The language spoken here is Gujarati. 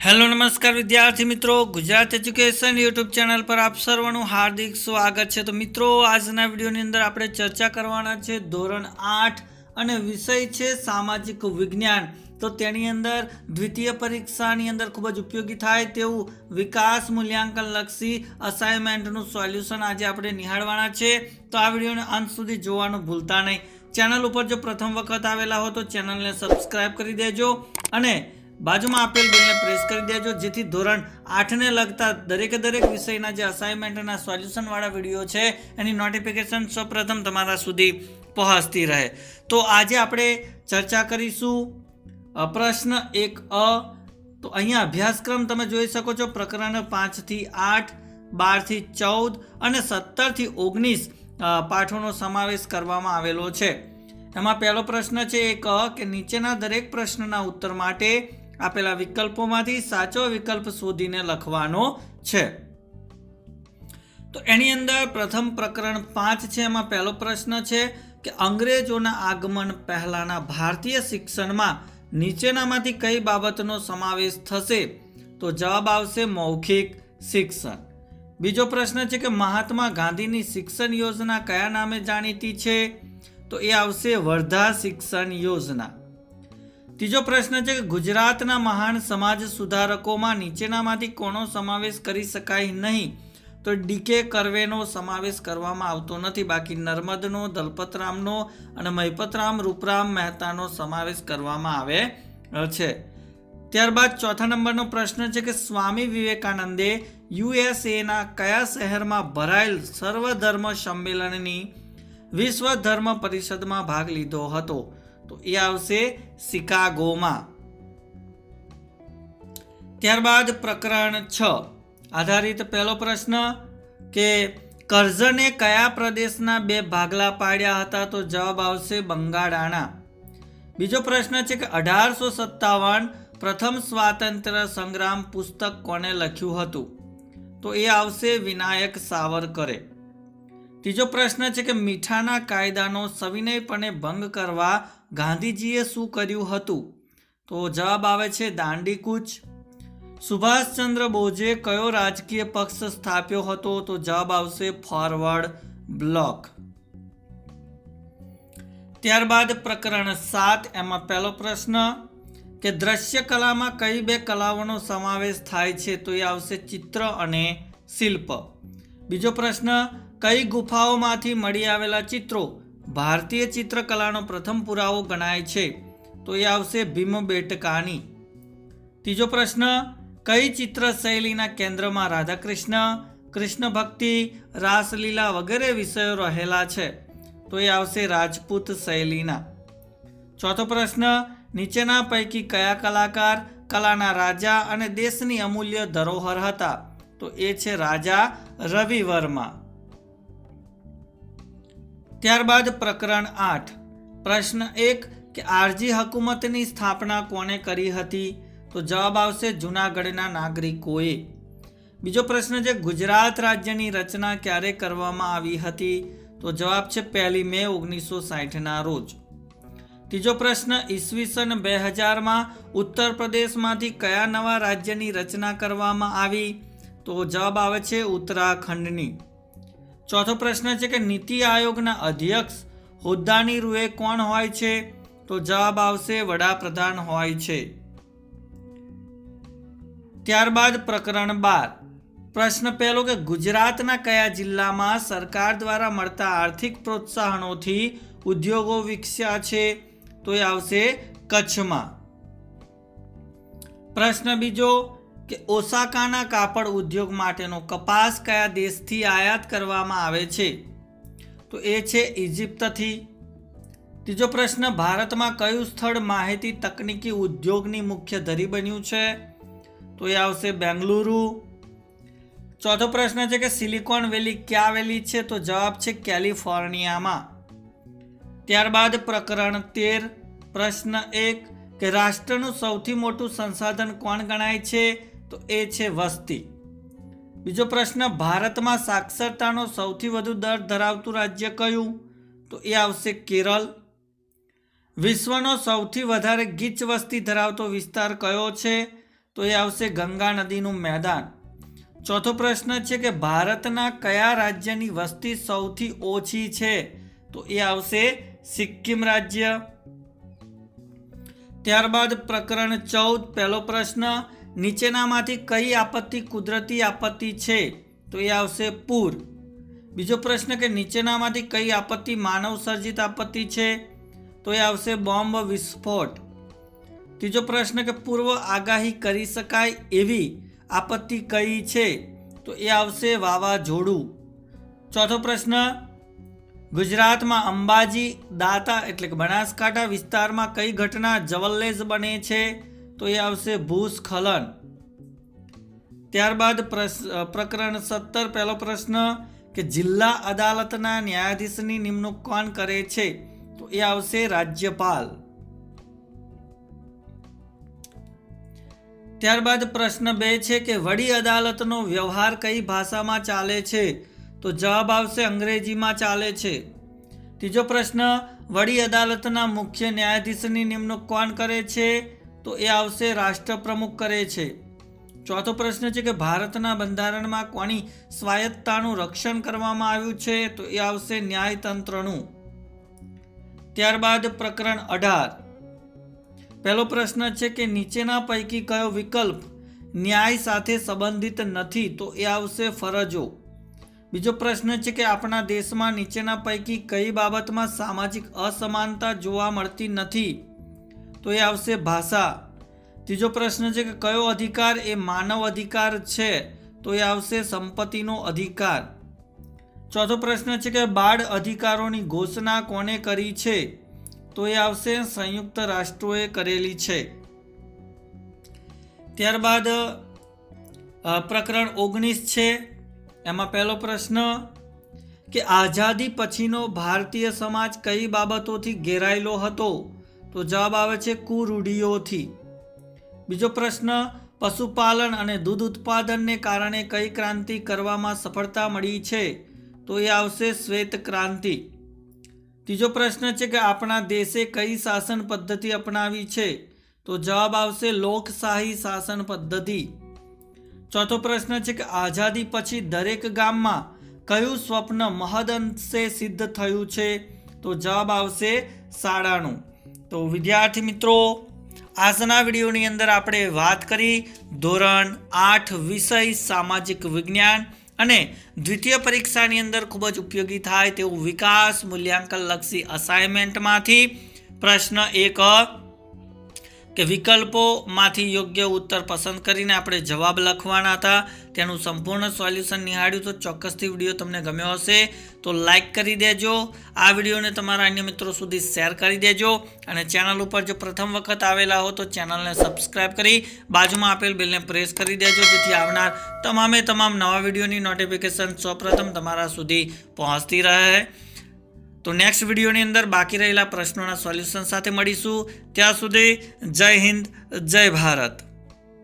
હેલો નમસ્કાર વિદ્યાર્થી મિત્રો, ગુજરાત એજ્યુકેશન યુટ્યુબ ચેનલ પર આપ સર્વનું હાર્દિક સ્વાગત છે। તો મિત્રો, આજના વિડીયોની અંદર આપણે ચર્ચા કરવાના છે ધોરણ 8 અને વિષય છે સામાજિક વિજ્ઞાન। તો તેની અંદર દ્વિતીય પરીક્ષાની અંદર ખૂબ જ ઉપયોગી થાય તેવું વિકાસ મૂલ્યાંકન લક્ષી અસાઇનમેન્ટનું સોલ્યુશન આજે આપણે નિહાળવાના છે। તો આ વિડીયોને અંત સુધી જોવાનું ભૂલતા નહીં। ચેનલ ઉપર જો પ્રથમ વખત આવેલા હો તો ચેનલને સબસ્ક્રાઇબ કરી દેજો અને બાજુમાં આપેલ બેલને પ્રેસ કરી દેજો, જેથી ધોરણ 8 ને લગતા દરેક વિષયના જે અસાઇનમેન્ટના સોલ્યુશન વાળા વિડીયો છે એની નોટિફિકેશન સૌપ્રથમ તમારા સુધી પહોંચતી રહે। તો આજે આપણે ચર્ચા કરીશું પ્રશ્ન 1 તો અહીંયા અભ્યાસક્રમ તમે જોઈ શકો છો, પ્રકરણ 5 થી 8, 12 થી 14 અને 17 થી 19 પાઠોનો સમાવેશ કરવામાં આવેલો છે। એમાં પહેલો પ્રશ્ન છે કે નીચેના દરેક પ્રશ્નના ઉત્તર માટે આપેલા વિકલ્પોમાંથી સાચો વિકલ્પ શોધીને લખવાનો છે। તો એની અંદર પ્રથમ પ્રકરણ 5 છે, એમાં પહેલો પ્રશ્ન છે કે અંગ્રેજોના આગમન પહેલાના ભારતીય શિક્ષણમાં નીચેનામાંથી કઈ બાબતનો સમાવેશ થશે? તો જવાબ આવશે મૌખિક શિક્ષણ। બીજો પ્રશ્ન છે કે મહાત્મા ગાંધીની શિક્ષણ યોજના કયા નામે જાણીતી છે? તો એ આવશે વર્ધા શિક્ષણ યોજના। ત્રીજો પ્રશ્ન છે કે ગુજરાતના મહાન સમાજ સુધારકોમાં નીચેનામાંથી કોનો સમાવેશ કરી શકાય નહીં? તો ડીકે કર્વેનો સમાવેશ કરવામાં આવતો નથી, બાકી નર્મદનો, દલપતરામનો અને મહિપતરામ રૂપરામ મહેતાનો સમાવેશ કરવામાં આવે છે। ત્યારબાદ ચોથા નંબરનો પ્રશ્ન છે કે સ્વામી વિવેકાનંદે યુએસએના કયા શહેરમાં ભરાયેલ સર્વધર્મ સંમેલનની વિશ્વ ધર્મ પરિષદમાં ભાગ લીધો હતો? તો એ આવશે શિકાગોમાં। ત્યારબાદ પ્રકરણ 6 આધારિત પહેલો પ્રશ્ન કે કરઝને કયા પ્રદેશના 2 ભાગલા પાડ્યા હતા? તો જવાબ આવશે બંગાળાના। બીજો પ્રશ્ન છે કે 1857 પ્રથમ સ્વાતંત્ર્ય સંગ્રામ પુસ્તક કોને લખ્યું હતું? તો એ આવશે વિનાયક સાવરકરે। ત્રીજો પ્રશ્ન છે કે મીઠાના કાયદાનો સવિનયપણે ભંગ કરવા ગાંધીજીએ શું કર્યું હતું? તો જવાબ આવે છે દાંડી કૂચ। સુભાષચંદ્ર બોઝે કયો રાજકીય પક્ષ સ્થાપ્યો હતો? તો જવાબ આવશે ફોરવર્ડ બ્લોક। ત્યારબાદ પ્રકરણ 7, એમાં પહેલો પ્રશ્ન કે દ્રશ્ય કલામાં કઈ 2 કલાઓનો સમાવેશ થાય છે? તો એ આવશે ચિત્ર અને શિલ્પ। બીજો પ્રશ્ન કઈ ગુફાઓમાંથી મળી આવેલા ચિત્રો ભારતીય ચિત્રકલાનો પ્રથમ પુરાવો ગણાય છે? તો એ આવશે ભીમબેટકાની। ત્રીજો પ્રશ્ન કઈ ચિત્ર શૈલીના કેન્દ્રમાં રાધાકૃષ્ણ, કૃષ્ણ ભક્તિ, રાસલીલા વગેરે વિષયો રહેલા છે? તો એ આવશે રાજપૂત શૈલીના। ચોથો પ્રશ્ન નીચેના પૈકી કયા કલાકાર કલાના રાજા અને દેશની અમૂલ્ય ધરોહર હતા? તો એ છે રાજા રવિ વર્મા। ત્યારબાદ પ્રકરણ 8 પ્રશ્ન 1 કે આરજી હકુમતની સ્થાપના કોણે કરી હતી? તો જવાબ આવશે જૂનાગઢના નાગરિકોએ। બીજો પ્રશ્ન છે ગુજરાત રાજ્યની રચના ક્યારે કરવામાં આવી હતી? તો જવાબ છે 1 મે 1960ના રોજ। ત્રીજો પ્રશ્ન ઈસવીસન 2000માં ઉત્તર પ્રદેશમાંથી કયા નવા રાજ્યની રચના કરવામાં આવી? તો જવાબ આવે છે ઉત્તરાખંડની। ચોથો પ્રશ્ન છે કે નીતિ આયોગના અધ્યક્ષ હોદ્દાની રૂએ કોણ હોય છે? તો જવાબ આવશે વડાપ્રધાન હોય છે। ત્યારબાદ પ્રકરણ 12 પ્રશ્ન પહેલો કે ગુજરાતના કયા જિલ્લામાં સરકાર દ્વારા મળતા આર્થિક પ્રોત્સાહનોથી ઉદ્યોગો વિકસ્યા છે? તો એ આવશે કચ્છમાં। પ્રશ્ન બીજો કે ઓસાકાના કાપડ ઉદ્યોગ માટેનો કપાસ કયા દેશથી આયાત કરવામાં આવે છે? તો એ છે ઇજિપ્તથી। ત્રીજો પ્રશ્ન ભારતમાં કયું સ્થળ માહિતી તકનીકી ઉદ્યોગની મુખ્ય ધરી બન્યું છે? તો એ આવશે બેંગલુરુ। ચોથો પ્રશ્ન છે કે સિલિકોન વેલી ક્યાં આવેલી છે? તો જવાબ છે કેલિફોર્નિયામાં। ત્યારબાદ પ્રકરણ 13 પ્રશ્ન 1 કે રાષ્ટ્રનું સૌથી મોટું સંસાધન કોણ ગણાય છે? તો એ છે વસ્તી। બીજો પ્રશ્ન ભારતમાં સાક્ષરતાનો સૌથી વધુ દર ધરાવતું રાજ્ય કયું? તો એ આવશે કેરળ। વિશ્વનો સૌથી વધારે ગીચ વસ્તી ધરાવતો વિસ્તાર કયો છે? તો એ આવશે ગંગા નદીનું મેદાન. ચોથો પ્રશ્ન છે કે ભારતના કયા રાજ્યની વસ્તી સૌથી ઓછી છે? તો એ આવશે સિક્કિમ રાજ્ય. ત્યારબાદ પ્રકરણ 14 પહેલો પ્રશ્ન, નીચેનામાંથી કઈ આપત્તિ કુદરતી આપત્તિ છે? તો એ આવશે પૂર. બીજો પ્રશ્ન કે નીચેનામાંથી કઈ આપત્તિ માનવ સર્જિત આપત્તિ છે? તો એ આવશે બોમ્બ વિસ્ફોટ. ત્રીજો પ્રશ્ન કે પૂર્વ આગાહી કરી શકાય એવી આપત્તિ કઈ છે? તો એ આવશે વાવાઝોડું. ચોથો પ્રશ્ન, ગુજરાતમાં અંબાજી દાતા એટલે કે બનાસકાંઠા વિસ્તારમાં કઈ ઘટના જવલ્લેજ બને છે? તો એ આવશે ભૂસ્ખલન. ત્યારબાદ પ્રકરણ 17 પહેલો પ્રશ્ન કે જિલ્લા અદાલતના ન્યાયાધીશની નિમણૂક કોણ કરે છે? તો એ આવશે રાજ્યપાલ. ત્યારબાદ પ્રશ્ન 2 છે કે વડી અદાલતનો વ્યવહાર કઈ ભાષામાં ચાલે છે? તો જવાબ આવશે અંગ્રેજીમાં ચાલે છે. ત્રીજો પ્રશ્ન, વડી અદાલતના મુખ્ય ન્યાયાધીશની નિમણૂક કોણ કરે છે? તો એ આવશે રાષ્ટ્રપ્રમુખ કરે છે. ચોથો પ્રશ્ન છે કે ભારતના બંધારણમાં કોની સ્વાયત્તતાનું રક્ષણ કરવામાં આવ્યું છે? તો એ આવશે ન્યાયતંત્રનું. ત્યારબાદ પ્રકરણ 18 પહેલો પ્રશ્ન છે કે નીચેના પૈકી કયો વિકલ્પ ન્યાય સાથે સંબંધિત નથી? તો એ આવશે ફરજો. બીજો પ્રશ્ન છે કે આપણા દેશમાં નીચેના પૈકી કઈ બાબતમાં સામાજિક અસમાનતા જોવા મળતી નથી? તો એ આવશે ભાષા. ત્રીજો પ્રશ્ન છે કે કયો અધિકાર એ માનવ અધિકાર છે? તો એ આવશે સંપત્તિનો અધિકાર. ચોથો પ્રશ્ન છે કે બાળ અધિકારોની ઘોષણા કોણે કરી છે? તો એ આવશે સંયુક્ત રાષ્ટ્રોએ કરેલી છે. ત્યારબાદ પ્રકરણ 19 છે. એમાં પહેલો પ્રશ્ન કે આઝાદી પછીનો ભારતીય સમાજ કઈ બાબતોથી ઘેરાયેલો હતો? તો જવાબ આવે છે કુરૂઢિઓથી. બીજો પ્રશ્ન, પશુપાલન અને દૂધ ઉત્પાદનને કારણે કઈ ક્રાંતિ કરવામાં સફળતા મળી છે? તો એ આવશે શ્વેત ક્રાંતિ. ત્રીજો પ્રશ્ન છે કે આપણા દેશે કઈ શાસન પદ્ધતિ અપનાવી છે? તો જવાબ આવશે લોકશાહી શાસન પદ્ધતિ. ચોથો પ્રશ્ન છે કે આઝાદી પછી દરેક ગામમાં કયું સ્વપ્ન મહદઅંશે સિદ્ધ થયું છે? તો જવાબ આવશે શાળાનું. તો વિદ્યાર્થી મિત્રો, આજના વિડીયોની અંદર આપણે વાત કરી ધોરણ 8 વિષય સામાજિક વિજ્ઞાન અને દ્વિતીય પરીક્ષાની અંદર ખૂબ જ ઉપયોગી થાય તેવું વિકાસ મૂલ્યાંકન લક્ષી અસાઇનમેન્ટમાંથી પ્રશ્ન 1 કે વિકલ્પોમાંથી યોગ્ય ઉત્તર પસંદ કરીને આપણે જવાબ લખવાના હતા. તેનું સંપૂર્ણ સોલ્યુશન નિહાળ્યું તો ચોક્કસથી વિડીયો તમને ગમ્યો હશે તો લાઇક કરી દેજો. આ વિડીયોને તમારા અન્ય મિત્રો સુધી શેર કરી દેજો અને ચેનલ ઉપર જો પ્રથમ વખત આવેલા હો તો ચેનલને સબસ્ક્રાઇબ કરી બાજુમાં આપેલ બેલને પ્રેસ કરી દેજો, જેથી આવનાર તમામ નવા વિડીયોની નોટિફિકેશન સૌપ્રથમ તમારા સુધી પહોંચતી રહે. તો નેક્સ્ટ વિડીયોની અંદર બાકી રહેલા પ્રશ્નોના સોલ્યુશન સાથે મળીશું. ત્યાં સુધી જય હિન્દ, જય ભારત.